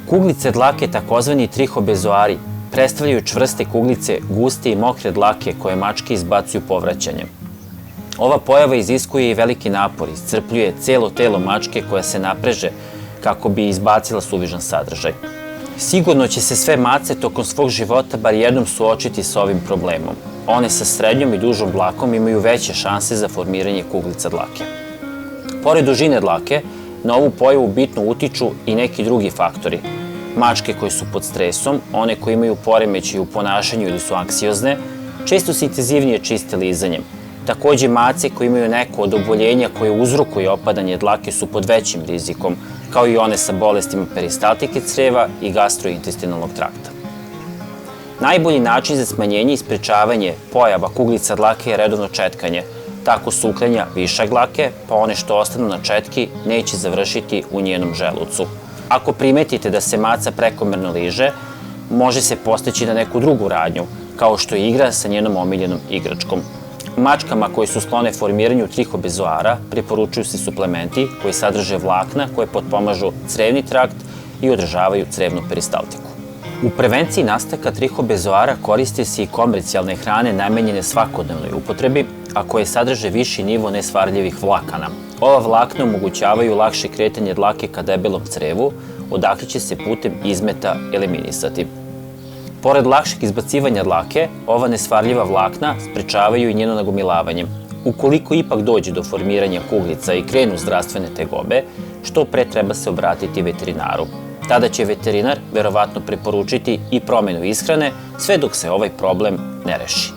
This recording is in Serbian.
Kuglice dlake, takozvani trihobezoari, predstavljaju čvrste kuglice, guste i mokre dlake koje mačke izbacuju povraćanjem. Ova pojava iziskuje i veliki napor, iscrpljuje celo telo mačke koja se napreže kako bi izbacila suvišan sadržaj. Sigurno će se sve mace tokom svog života bar jednom suočiti sa ovim problemom. One sa srednjom i dužom dlakom imaju veće šanse za formiranje kuglica dlake. Pored dužine dlake, na ovu pojavu bitno utiču i neki drugi faktori. Mačke koje su pod stresom, one koje imaju poremećaj u ponašanju ili su anksiozne, često se intenzivnije čiste lizanjem. Takođe, mace koje imaju neko od oboljenja koje uzrokuje opadanje dlake su pod većim rizikom, kao i one sa bolestima peristaltike creva i gastrointestinalnog trakta. Najbolji način za smanjenje i sprečavanje pojava kuglica dlake je redovno četkanje. Tako se uklanja višak dlake, pa one što ostanu na četki neće završiti u njenom želucu. Ako primetite da se maca prekomerno liže, može se postići na neku drugu radnju, kao što je igra sa njenom omiljenom igračkom. Mačkama koje su sklone formiranju trihobezoara preporučuju se suplementi koji sadrže vlakna koje potpomažu crevni trakt i održavaju crevnu peristaltiku. U prevenciji nastanka trihobezoara koriste se i komercijalne hrane namenjene svakodnevnoj upotrebi, a koje sadrže viši nivo nesvarljivih vlakana. Ova vlakna omogućavaju lakše kretanje dlake ka debelom crevu, odakle će se putem izmeta eliminisati. Pored lakšeg izbacivanja dlake, ova nesvarljiva vlakna sprečavaju i njeno nagomilavanje. Ukoliko ipak dođe do formiranja kuglica i krenu zdravstvene tegobe, što pre treba se obratiti veterinaru. Tada će veterinar verovatno preporučiti i promenu ishrane, sve dok se ovaj problem ne reši.